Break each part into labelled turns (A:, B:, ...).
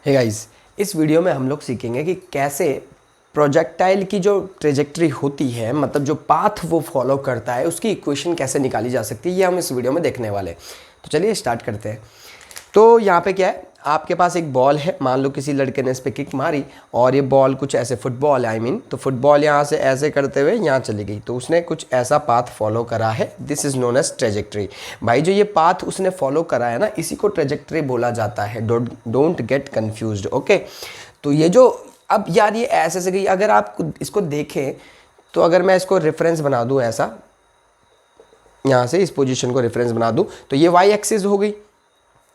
A: Hey guys, इस video में हम लोग सीखेंगे कि कैसे प्रोजेक्टाइल की जो ट्रेजेक्ट्री होती है, मतलब जो पाथ वो फॉलो करता है, उसकी इक्वेशन कैसे निकाली जा सकती है, ये हम इस वीडियो में देखने वाले हैं। तो चलिए स्टार्ट करते हैं। तो यहाँ पे क्या है, आपके पास एक बॉल है, मान लो किसी लड़के ने इस पर किक मारी और ये बॉल कुछ ऐसे फुटबॉल है, तो फुटबॉल यहाँ से ऐसे करते हुए यहाँ चली गई, तो उसने कुछ ऐसा पाथ फॉलो करा है। This is known as trajectory. भाई जो ये पाथ उसने फॉलो करा है ना, इसी को ट्रेजेक्ट्री बोला जाता है। Don't get confused, okay. तो ये जो अब यार ये ऐसे से गई, अगर आप इसको देखें तो अगर मैं इसको रेफरेंस बना दूँ ऐसा, यहाँ से इस पोजीशन को रेफरेंस बना दूँ, तो ये वाई एक्सिस हो गई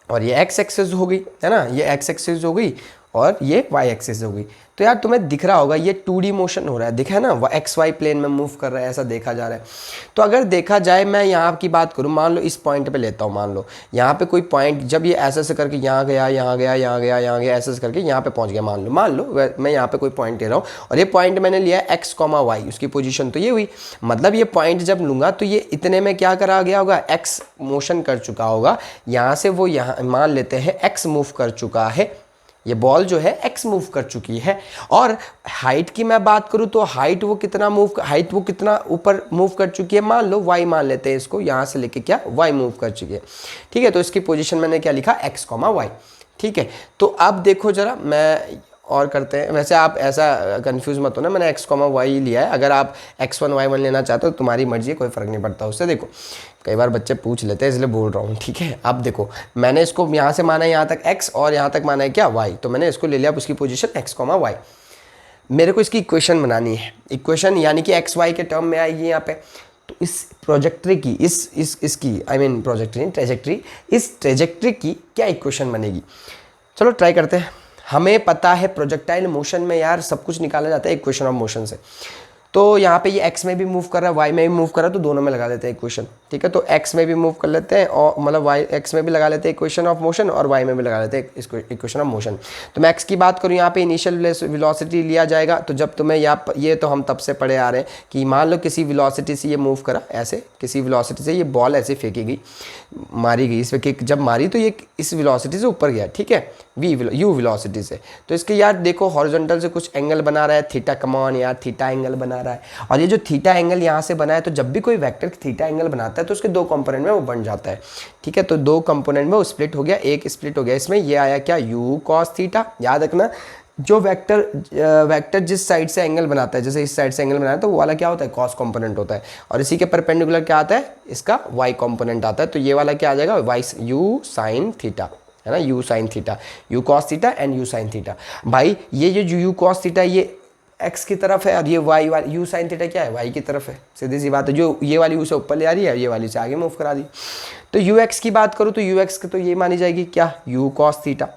A: और ये एक्स एक्सिस हो गई, है ना, ये एक्स एक्सिस हो गई और ये वाई एक्सिस हो गई। तो यार तुम्हें दिख रहा होगा ये 2D मोशन हो रहा है, दिखा है ना, एक्स वाई प्लेन में मूव कर रहा है, ऐसा देखा जा रहा है। तो अगर देखा जाए, मैं यहाँ की बात करूँ, मान लो इस पॉइंट पे लेता हूँ, मान लो यहाँ पे कोई पॉइंट, जब ये ऐसे से करके यहाँ गया, यहाँ गया, यहाँ गया, यहाँ गया, ऐसे से करके यहाँ पे पहुँच गया, मान लो मैं यहाँ पे कोई पॉइंट ले रहा हूँ और ये पॉइंट मैंने लिया एक्स कॉमा वाई, उसकी पोजीशन तो ये हुई। मतलब ये पॉइंट जब लूँगा तो ये इतने में क्या करा गया होगा, एक्स मोशन कर चुका होगा, यहाँ से वो यहाँ मान लेते हैं एक्स मूव कर चुका है, ये बॉल जो है एक्स मूव कर चुकी है। और हाइट की मैं बात करूं तो हाइट वो कितना ऊपर मूव कर चुकी है, मान लो वाई मान लेते हैं इसको, यहां से लेके क्या वाई मूव कर चुकी है, ठीक है। तो इसकी पोजीशन मैंने क्या लिखा, एक्स कॉमा वाई, ठीक है। तो अब देखो जरा, मैं और करते हैं। वैसे आप ऐसा कंफ्यूज मत हो ना, मैंने एक्स कॉमा वाई लिया है, अगर आप x1 y1 लेना चाहते हो तो तुम्हारी मर्जी है, कोई फ़र्क नहीं पड़ता उससे। देखो कई बार बच्चे पूछ लेते हैं इसलिए बोल रहा हूँ, ठीक है। अब देखो मैंने इसको यहाँ से माना है यहाँ तक x और यहाँ तक माना है क्या y, तो मैंने इसको ले लिया उसकी पोजीशन x कॉमा वाई। मेरे को इसकी इक्वेशन बनानी है, इक्वेशन यानी कि एक्स वाई के टर्म में आएगी यहाँ पे। तो इस प्रोजेक्ट्री की इसकी आई मीन प्रोजेक्ट्री नहीं, ट्रेजेक्ट्री, इस ट्रेजेक्ट्री की क्या इक्वेशन बनेगी, चलो ट्राई करते हैं। हमें पता है प्रोजेक्टाइल मोशन में यार सब कुछ निकाला जाता है इक्वेशन ऑफ मोशन से। तो यहाँ पे ये x में भी मूव कर रहा है, y में भी मूव कर रहा है, तो दोनों में लगा देते हैं इक्वेशन, ठीक है। तो x में भी मूव कर लेते हैं और मतलब y x में भी लगा लेते हैं इक्वेशन ऑफ मोशन और y में भी लगा लेते हैं इसको इक्वेशन ऑफ मोशन। तो मैं x की बात करूँ, यहाँ पे इनिशियल वेलोसिटी लिया जाएगा। तो जब तुम्हें ये तो हम तब से पढ़े आ रहे हैं कि मान लो किसी वेलोसिटी से ये मूव करा, ऐसे किसी वेलोसिटी से ये बॉल ऐसे फेंकी गई, मारी गई, इस पर किक जब मारी तो ये इस वेलोसिटी से ऊपर गया, ठीक है, यू वेलोसिटी से। तो इसके यार देखो हॉरिजॉन्टल से कुछ एंगल बना रहा है, थीटा, कमान यार, थीटा एंगल बना रहा है। और ये जो थीटा एंगल यहाँ से बना है, तो जब भी कोई वेक्टर थीटा एंगल बनाता है तो उसके दो कंपोनेंट में वो बन जाता है, ठीक है। तो दो कंपोनेंट में वो स्प्लिट हो गया, एक स्प्लिट हो गया इसमें, ये आया क्या, यू कॉस थीटा। याद रखना जो वेक्टर जिस साइड से एंगल बनाता है, जैसे इस साइड से एंगल बनाया तो वो वाला क्या होता है, कॉस कंपोनेंट होता है। और इसी के परपेंडिकुलर क्या आता है, इसका वाई कंपोनेंट आता है। तो ये वाला क्या आ जाएगा, वाई यू साइन थीटा, है ना, you sine theta, you cos theta and you sine theta. भाई ये जो यू कॉस थीटा ये एक्स की तरफ है और ये वाई वाली यू साइन थीटा क्या है, वाई की तरफ है, सीधी सी बात है। जो ये वाली यू से ऊपर ले आ रही है, ये वाली से आगे मूव करा दी। तो यू एक्स की बात करूँ तो यू एक्स तो ये मानी जाएगी क्या, यू कॉस थीटा,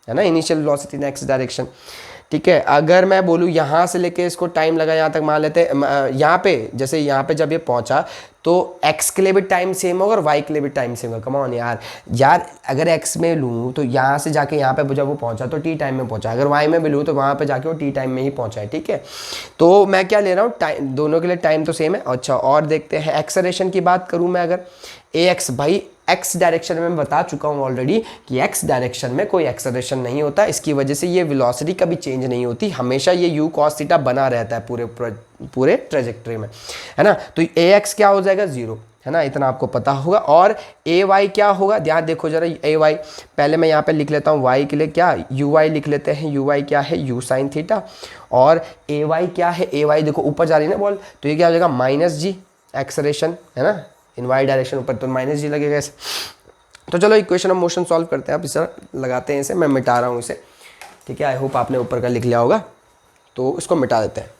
A: है ना, इनिशियल वेलोसिटी इन एक्स डायरेक्शन, ठीक है। अगर मैं बोलूँ यहाँ से लेके इसको टाइम लगा, यहाँ तक मान लेते हैं, यहाँ पे जैसे यहाँ पे जब ये पहुँचा तो x के लिए भी टाइम सेम होगा और y के लिए भी टाइम सेम होगा। कम ऑन यार अगर x में लूँ तो यहाँ से जाके यहाँ पे जब वो पहुँचा तो t टाइम में पहुँचा, अगर y में भी लूँ तो वहाँ पे जाके वो t टाइम में ही पहुँचा है, ठीक है। तो मैं क्या ले रहा हूँ, टाइम दोनों के लिए टाइम तो सेम है। अच्छा और देखते हैं एक्सेलरेशन की बात करूँ मैं, अगर ax, भाई x डायरेक्शन में मैं बता चुका हूँ ऑलरेडी कि x डायरेक्शन में कोई एक्सेलरेशन नहीं होता, इसकी वजह से ये वेलोसिटी कभी चेंज नहीं होती, हमेशा ये u cos थीटा बना रहता है पूरे ट्रेजेक्ट्री में, है ना। तो ax क्या हो जाएगा, 0, है ना, इतना आपको पता होगा। और ay क्या होगा, ध्यान देखो जरा, ay पहले मैं यहाँ पे लिख लेता हूँ, y के लिए क्या uy लिख लेते हैं, uy क्या है, u साइन थीटा, और ay क्या है, ay देखो ऊपर जा रही है ना बॉल, तो ये क्या हो जाएगा, माइनस जी एक्सेलरेशन, है ना, इन वाई डायरेक्शन ऊपर, तो माइनस जी लगेगा ऐसे। तो चलो इक्वेशन ऑफ मोशन सॉल्व करते हैं, आप इस लगाते हैं इसे, मैं मिटा रहा हूँ इसे, ठीक है। आई होप आपने ऊपर का लिख लिया होगा, तो इसको मिटा देते हैं।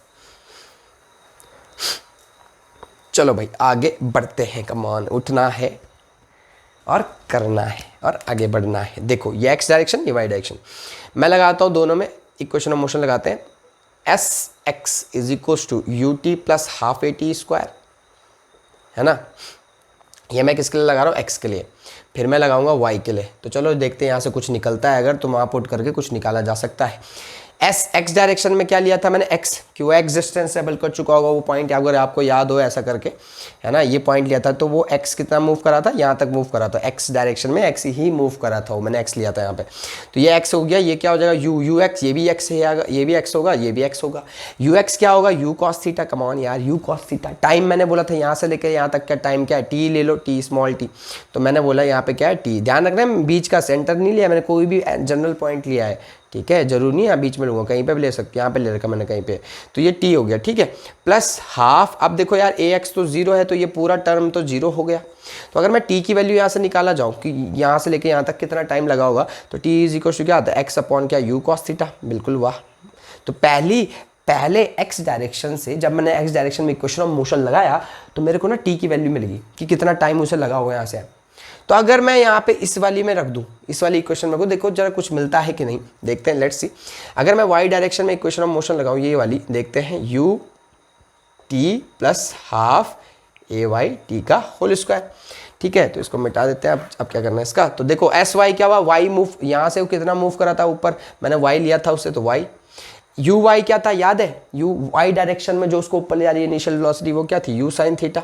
A: चलो भाई आगे बढ़ते हैं, कमान, उठना है और करना है और आगे बढ़ना है। देखो ये एक्स डायरेक्शन, ये वाई डायरेक्शन, मैं लगाता हूँ दोनों में इक्वेशन ऑफ मोशन लगाते हैं। S x is equals to u t plus half a t square, है ना। ये मैं किसके लिए लगा रहा हूँ, x के लिए, फिर मैं लगाऊंगा y के लिए। तो चलो देखते हैं यहाँ से कुछ निकलता है, अगर तो वहाँ पुट करके कुछ निकाला जा सकता है। एस एक्स डायरेक्शन में क्या लिया था मैंने, एक्स, क्यों एग्जिस्टेंसेबल कर चुका होगा वो पॉइंट, अगर आपको याद हो ऐसा करके, है ना, ये पॉइंट लिया था तो वो एक्स कितना मूव करा था, यहाँ तक मूव करा था, एक्स डायरेक्शन में एक्स ही मूव करा था, वो मैंने एक्स लिया था यहाँ पे। तो ये एक्स हो गया, ये क्या हो जाएगा यू, यू एक्स, ये भी एक्स है, ये भी एक्स होगा, ये भी एक्स होगा। यू एक्स क्या होगा, you cos theta, come on यार, यू कॉस थीटा। टाइम मैंने बोला था यहाँ से लेकर यहाँ तक क्या टाइम क्या है, टी ले लो, टी स्मॉल टी, तो मैंने बोला यहाँ पे क्या है टी। ध्यान रखना है बीच का सेंटर नहीं लिया मैंने, कोई भी जनरल पॉइंट लिया है, ठीक है, जरूरी नहीं है बीच में लूँगा, कहीं पे भी ले सकते, यहाँ पे ले रखा मैंने कहीं पे, तो ये टी हो गया, ठीक है, प्लस हाफ। अब देखो यार ए एक्स तो जीरो है, तो ये पूरा टर्म तो जीरो हो गया। तो अगर मैं टी की वैल्यू यहाँ से निकाला जाऊँ कि यहाँ से लेके यहाँ तक कितना टाइम लगा होगा, तो टी इज इक्वल टू क्या आता है, एक्स अपॉन क्या, यू कॉस थीटा। बिल्कुल वाह। तो पहले एक्स डायरेक्शन से जब मैंने एक्स डायरेक्शन में इक्वेशन ऑफ मोशन लगाया तो मेरे को ना टी की वैल्यू मिलेगी कि कितना टाइम उसे लगा हुआ है यहाँ से। तो अगर मैं यहाँ पे इस वाली में रख दूँ, इस वाली इक्वेशन में को देखो जरा कुछ मिलता है कि नहीं, देखते हैं, लेट्स सी। अगर मैं वाई डायरेक्शन में इक्वेशन ऑफ मोशन लगाऊँ, ये वाली देखते हैं, u t plus half a y t का होल स्क्वायर, ठीक है। तो इसको मिटा देते हैं। अब क्या करना है इसका, तो देखो एस वाई क्या हुआ, वाई मूव यहाँ से कितना मूव करा था ऊपर, मैंने वाई लिया था उससे, तो वाई। यू वाई क्या था याद है, यू वाई डायरेक्शन में जो उसको ऊपर ले जा रही है इनिशियल वेलोसिटी, वो क्या थी, यू साइन थीटा।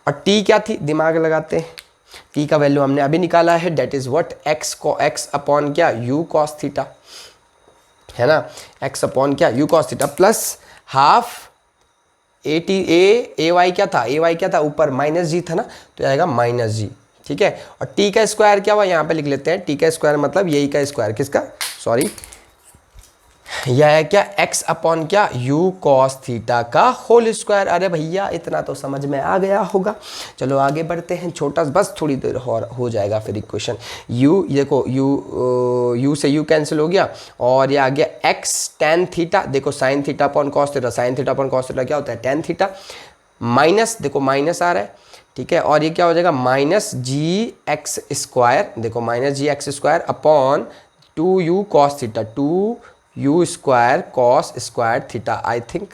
A: और टी क्या थी, दिमाग लगाते हैं, टी का वैल्यू हमने अभी निकाला है, that is what, x upon क्या, यू कॉस थीटा, है ना, एक्स अपॉन क्या, u cos theta, plus half a t, a y क्या था, ए वाई क्या था ऊपर, माइनस जी था ना, तो आएगा माइनस जी, ठीक है। और टी का स्क्वायर क्या हुआ, यहाँ पे लिख लेते हैं, टी का स्क्वायर मतलब यही का स्क्वायर, किसका, सॉरी, यह है क्या, x अपॉन क्या, u cos थीटा का होल स्क्वायर। अरे भैया इतना तो समझ में आ गया होगा। चलो आगे बढ़ते हैं, छोटा बस थोड़ी देर हो जाएगा फिर इक्वेशन। u देखो u से u कैंसिल हो गया, और ये आ गया x tan थीटा, देखो sin theta upon cos theta, sin theta upon cos theta क्या होता है, tan थीटा, माइनस देखो माइनस आ रहा है, ठीक है, और ये क्या हो जाएगा, माइनस जी एक्स स्क्वायर, देखो minus ji x square upon 2u cos theta, 2u square cos square theta. I think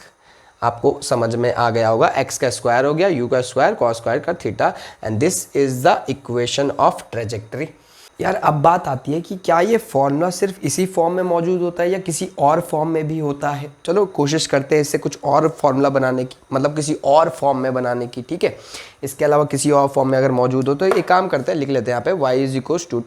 A: आपको समझ में आ गया होगा, x का स्क्वायर हो गया, u का स्क्वायर कॉस स्क्वायर का theta, and this is the equation of trajectory. यार अब बात आती है कि क्या ये फॉर्मूला सिर्फ इसी फॉर्म में मौजूद होता है या किसी और फॉर्म में भी होता है। चलो कोशिश करते हैं इससे कुछ और फॉर्मूला बनाने की, मतलब किसी और फॉर्म में बनाने की, ठीक है। इसके अलावा किसी और फॉर्म में अगर मौजूद हो तो एक काम करते हैं, लिख लेते हैं यहाँ पे y is equal to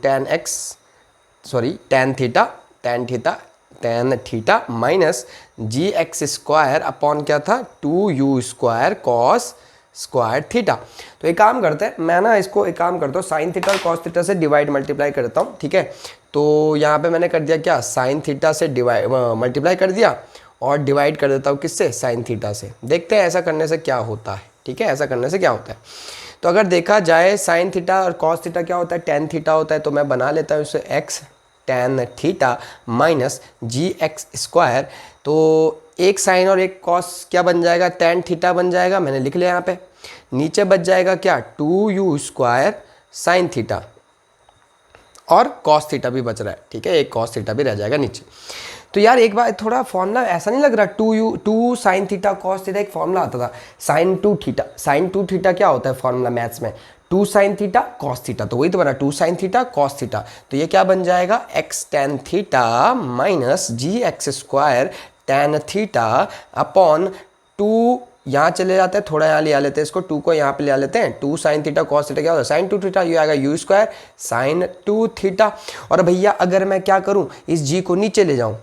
A: tan theta minus ji x square upon क्या था, 2u square cos square theta. तो एक काम करते हैं, मैं ना इसको एक काम करता हूँ, साइन थीटा और कॉस थीटा से डिवाइड मल्टीप्लाई करता हूँ, ठीक है। तो यहाँ पे मैंने कर दिया क्या, साइन थीटा से डिवाइड मल्टीप्लाई कर दिया, और डिवाइड कर देता हूँ किससे, साइन थीटा से। देखते हैं ऐसा करने से क्या होता है, ठीक है, ऐसा करने से क्या होता है। तो अगर देखा जाए साइन थीटा और कॉस थीटा क्या होता है, टेन थीटा होता है, तो मैं बना लेता हूँ इसे एक्स tan थीटा माइनस जी एक्स स्क्वायर। तो एक साइन और एक कॉस क्या बन जाएगा, tan थीटा बन जाएगा, मैंने लिख लिया यहाँ पे। नीचे बच जाएगा क्या, 2u स्क्वायर साइन थीटा, और कॉस थीटा भी बच रहा है, ठीक है, एक कॉस थीटा भी रह जाएगा नीचे। तो यार एक बार थोड़ा फॉर्मूला ऐसा नहीं लग रहा, 2 साइन थीटा कॉस थीटा, एक फॉर्मूला आता था साइन 2 थीटा। साइन 2 थीटा क्या होता है फॉर्मूला मैथ्स में, 2 साइन थीटा कॉस थीटा, तो वही तो बना 2 साइन थीटा कॉस थीटा। तो ये क्या बन जाएगा, x tan थीटा माइनस जी x square tan theta upon 2, यहाँ चले जाते हैं, थोड़ा यहाँ ले आ लेते हैं इसको, 2 को यहाँ पे ले आ लेते हैं, 2 साइन थीटा कॉस थीटा क्या होता है, साइन 2 थीटा, ये आएगा u स्क्वायर साइन 2 थीटा। और भैया अगर मैं क्या करूँ, इस g को नीचे ले जाऊँ,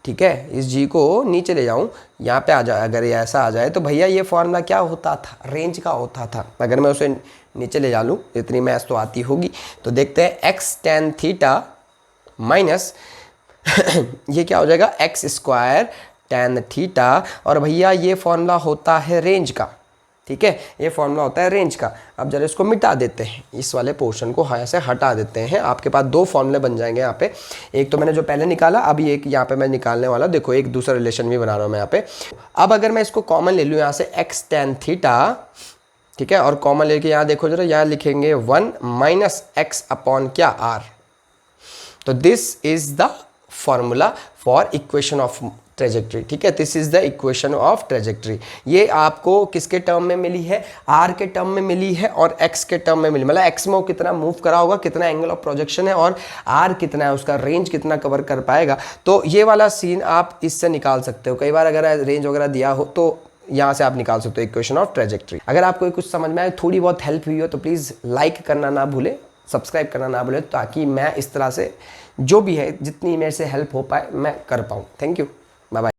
A: ठीक है, इस g को नीचे ले जाऊँ, यहाँ पे आ जाए, अगर ये ऐसा आ जाए तो भैया ये फॉर्मूला क्या होता था, रेंज का होता था। अगर मैं उसे नीचे ले जा लूँ, इतनी मैथ्स तो आती होगी, तो देखते हैं x tan थीटा माइनस ये क्या हो जाएगा, x स्क्वायर tan थीटा, और भैया ये फॉर्मूला होता है रेंज का, ठीक है, ये फॉर्मूला होता है रेंज का। अब जरा इसको मिटा देते हैं, इस वाले पोर्शन को यहाँ से हटा देते हैं। आपके पास दो फॉर्मूले बन जाएंगे यहाँ पे, एक तो मैंने जो पहले निकाला, अभी एक यहाँ पे मैं निकालने वाला, देखो एक दूसरा रिलेशन भी बना रहा हूँ मैं यहाँ पे। अब अगर मैं इसको कॉमन ले लूँ यहाँ से x tan थीटा, ठीक है, और कॉमन लेके यहाँ देखो जरा, यहाँ लिखेंगे 1 माइनस एक्स अपॉन क्या r। तो this is the formula for equation of trajectory. ठीक है, this is the equation of trajectory. ये आपको किसके टर्म में मिली है, आर के टर्म में मिली है और एक्स के टर्म में मिली, मतलब एक्स में वो कितना मूव करा होगा, कितना एंगल ऑफ प्रोजेक्शन है, और आर कितना है, उसका रेंज कितना कवर कर पाएगा। तो ये वाला सीन आप इससे निकाल सकते हो। कई बार अगर रेंज वगैरह दिया हो तो यहाँ से आप निकाल सकते हो इक्वेशन ऑफ ट्रेजेक्ट्री। अगर आपको कुछ समझ में आए, थोड़ी बहुत हेल्प हुई हो, तो प्लीज़ लाइक करना ना भूले, सब्सक्राइब करना ना भूले, ताकि मैं इस तरह से जो भी है, जितनी मेरे से हेल्प हो पाए मैं कर पाऊँ। Thank you, bye bye.